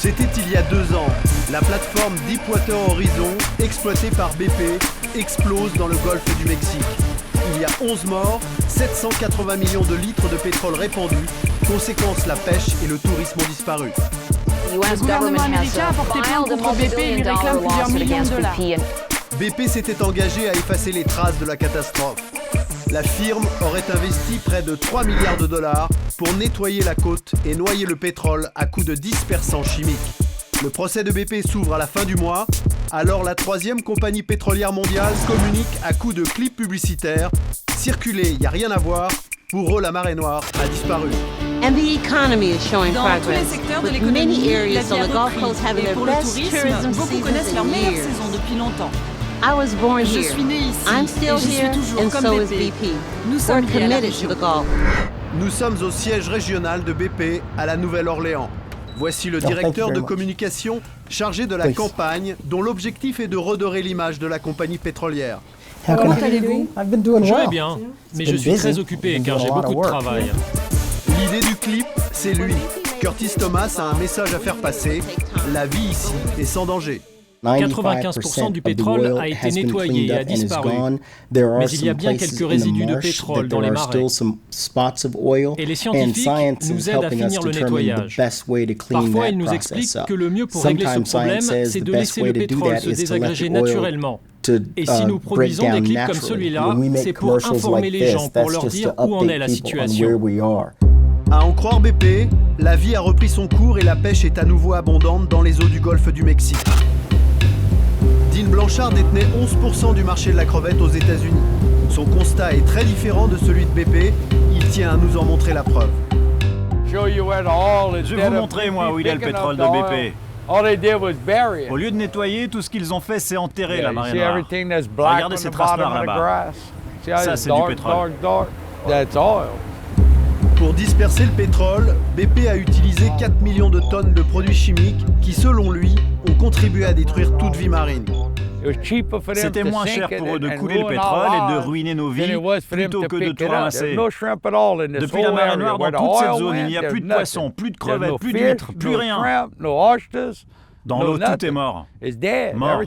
C'était il y a 2 ans. La plateforme Deepwater Horizon, exploitée par BP, explose dans le golfe du Mexique. Il y a 11 morts, 780 millions de litres de pétrole répandus. Conséquence, la pêche et le tourisme ont disparu. Le gouvernement américain a porté plainte contre BP et lui réclame plusieurs millions de dollars. BP s'était engagé à effacer les traces de la catastrophe. La firme aurait investi près de 3 milliards de dollars pour nettoyer la côte et noyer le pétrole à coups de dispersants chimiques. Le procès de BP s'ouvre à la fin du mois. Alors la 3e compagnie pétrolière mondiale communique à coups de clips publicitaires. Circuler, y a rien à voir. Pour eux, la marée noire a disparu. And the economy is showing Dans tous les progress, secteurs de with l'économie, many la areas vie on a the Gulf repris. Coast having Et their pour le best tourisme, tourism beaucoup connaissent seasons leur in meilleure years. saison depuis longtemps. I was born Je here. suis née ici, I'm et still j'y suis here, toujours, and comme so is BP. BP. Nous sommes We're liés à la committed to région. the Gulf. Nous sommes au siège régional de BP à la Nouvelle-Orléans. Voici le directeur de communication chargé de la campagne dont l'objectif est de redorer l'image de la compagnie pétrolière. Comment allez-vous? Je vais bien, mais je suis très occupé car j'ai beaucoup de travail. L'idée du clip, c'est lui. Curtis Thomas a un message à faire passer. La vie ici est sans danger. 95% du pétrole a été nettoyé et a disparu. Mais il y a bien quelques résidus de pétrole dans les marais. Et les scientifiques nous aident à finir le nettoyage. Parfois, ils nous expliquent que le mieux pour régler ce problème, c'est de laisser le pétrole se désagréger naturellement. Et si nous produisons des clips comme celui-là, c'est pour informer les gens, pour leur dire où en est la situation. À en croire BP, la vie a repris son cours et la pêche est à nouveau abondante dans les eaux du golfe du Mexique. Dean Blanchard détenait 11% du marché de la crevette aux États-Unis. Son constat est très différent de celui de BP. Il tient à nous en montrer la preuve. Je vais vous montrer, moi, où il est le pétrole de BP. Au lieu de nettoyer, tout ce qu'ils ont fait, c'est enterrer la marée noire. Regardez ces traces noires là-bas. Ça, c'est du pétrole. Pour disperser le pétrole, BP a utilisé 4 millions de tonnes de produits chimiques qui, selon lui, ont contribué à détruire toute vie marine. C'était moins cher pour eux de couler le pétrole et de ruiner nos vies plutôt que de tout ramasser. Depuis la marée noire, dans toute cette zone, il n'y a plus de poissons, plus de crevettes, plus d'huîtres, plus rien. Dans l'eau, tout est mort. Mort.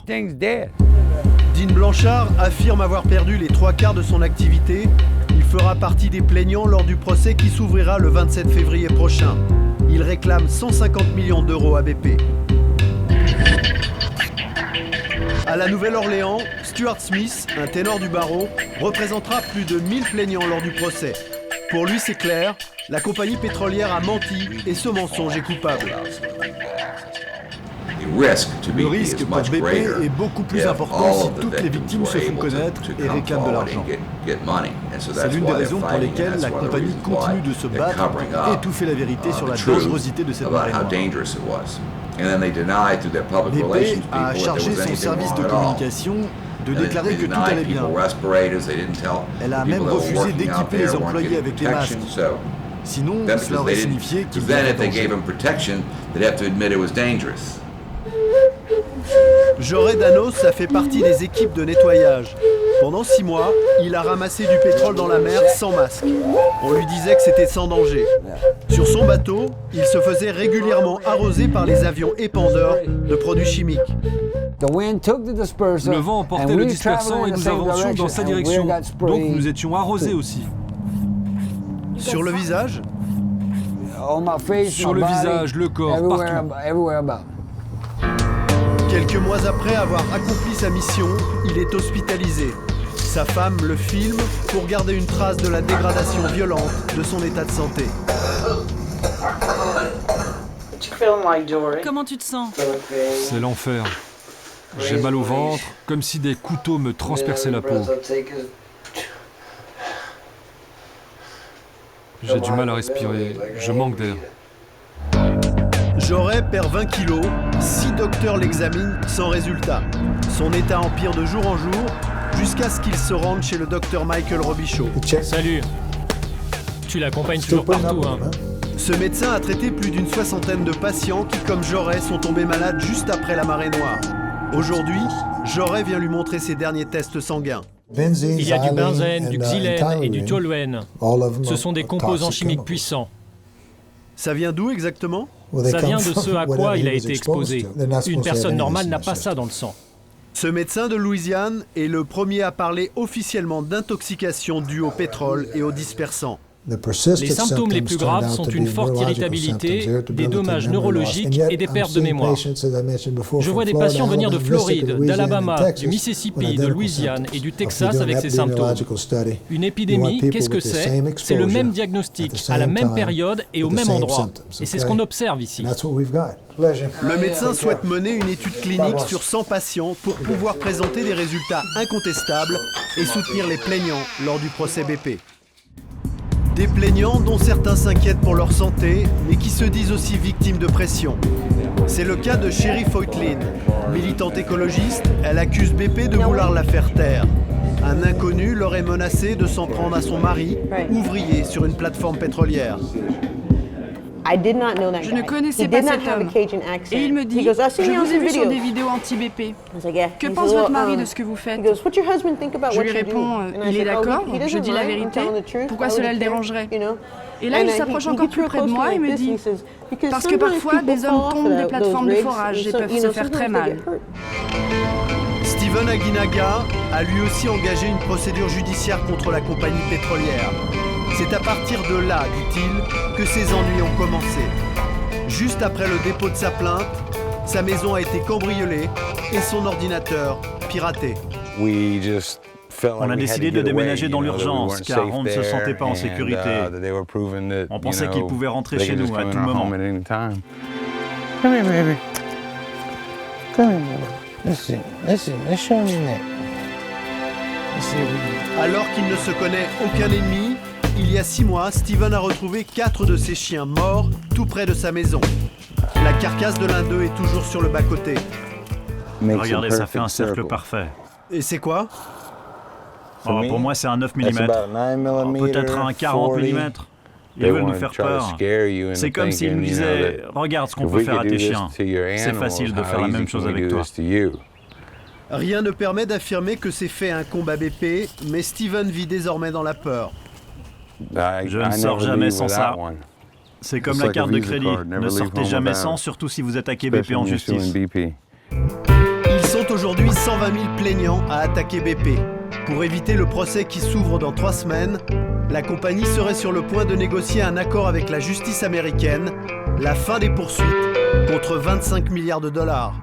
Dean Blanchard affirme avoir perdu les 3/4 de son activité. Il fera partie des plaignants lors du procès qui s'ouvrira le 27 février prochain. Il réclame 150 millions d'euros à BP. À la Nouvelle-Orléans, Stuart Smith, un ténor du barreau, représentera plus de 1000 plaignants lors du procès. Pour lui, c'est clair, la compagnie pétrolière a menti et ce mensonge est coupable. Le risque pour BP est beaucoup plus important si toutes les victimes se font connaître et réclament de l'argent. C'est l'une des raisons pour lesquelles la compagnie continue de se battre pour étouffer la vérité sur la dangerosité de cette marée noire. BP a chargé son service de communication de déclarer que tout allait bien. Elle a même refusé d'équiper les employés avec les masques. Sinon, cela aurait signifié qu'ils étaient dangereux. Joré Danos a fait partie des équipes de nettoyage. Pendant 6 mois, il a ramassé du pétrole dans la mer sans masque. On lui disait que c'était sans danger. Sur son bateau, il se faisait régulièrement arroser par les avions épandeurs de produits chimiques. Le vent emportait le dispersant et nous avancions dans sa direction. Donc nous étions arrosés aussi. Sur le visage, Sur le visage, le corps, partout. quelques mois après avoir accompli sa mission, il est hospitalisé. Sa femme le filme pour garder une trace de la dégradation violente de son état de santé. Comment tu te sens? C'est l'enfer. J'ai mal au ventre, comme si des couteaux me transperçaient la peau. J'ai du mal à respirer, je manque d'air. Joré perd 20 kilos, 6 docteurs l'examinent sans résultat. Son état empire de jour en jour, jusqu'à ce qu'il se rende chez le docteur Michael Robichaud. Salut. Tu l'accompagnes toujours partout, hein? Ce médecin a traité plus d'une 60aine de patients qui, comme Joré, sont tombés malades juste après la marée noire. Aujourd'hui, Joré vient lui montrer ses derniers tests sanguins. Il y a du benzène, du xylène et du toluène. Ce sont des composants chimiques puissants. Ça vient d'où exactement ? Ça vient de ce à quoi il a été exposé. Une personne normale n'a pas ça dans le sang. Ce médecin de Louisiane est le premier à parler officiellement d'intoxication due au pétrole et aux dispersants. Les symptômes les plus graves sont une forte irritabilité, des dommages neurologiques et des pertes de mémoire. Je vois des patients venir de Floride, d'Alabama, du Mississippi, de Louisiane et du Texas avec ces symptômes. Une épidémie, qu'est-ce que c'est? C'est le même diagnostic, à la même période et au même endroit. Et c'est ce qu'on observe ici. Le médecin souhaite mener une étude clinique sur 100 patients pour pouvoir présenter des résultats incontestables et soutenir les plaignants lors du procès BP. Des plaignants dont certains s'inquiètent pour leur santé, mais qui se disent aussi victimes de pression. C'est le cas de Sherry Feuchtlin. Militante écologiste, elle accuse BP de vouloir la faire taire. Un inconnu l'aurait menacé de s'en prendre à son mari, ouvrier sur une plateforme pétrolière. Je ne connaissais pas cet homme. Et il me dit, je vous ai vu sur des vidéos anti-BP. Que pense votre mari de ce que vous faites? Je lui réponds, il est d'accord, je dis la vérité, pourquoi cela le dérangerait? Et là, il s'approche encore plus près de moi et me dit, parce que parfois, des hommes tombent des plateformes de forage et peuvent se faire très mal. Steven Aguinaga a lui aussi engagé une procédure judiciaire contre la compagnie pétrolière. C'est à partir de là, dit-il, que ses ennuis ont commencé. Juste après le dépôt de sa plainte, sa maison a été cambriolée et son ordinateur piraté. On a décidé de déménager dans l'urgence car on ne se sentait pas en sécurité. On pensait qu'ils pouvaient rentrer chez nous à tout moment. Alors qu'il ne se connaît aucun ennemi, il y a 6 mois, Steven a retrouvé 4 de ses chiens morts tout près de sa maison. La carcasse de l'un d'eux est toujours sur le bas-côté. Regardez, ça fait un cercle parfait. Et c'est quoi? Pour moi, c'est un 9 mm. Peut-être un 40 mm. Ils veulent nous faire peur. C'est comme s'ils nous disaient « Regarde ce qu'on peut faire à tes chiens. C'est facile de faire la même chose avec toi. » Rien ne permet d'affirmer que c'est fait un combat BP, mais Steven vit désormais dans la peur. Je ne sors jamais sans ça. C'est comme la carte de crédit. Ne sortez jamais sans, surtout si vous attaquez BP en justice. Ils sont aujourd'hui 120 000 plaignants à attaquer BP. Pour éviter le procès qui s'ouvre dans 3 semaines, la compagnie serait sur le point de négocier un accord avec la justice américaine, la fin des poursuites contre 25 milliards de dollars.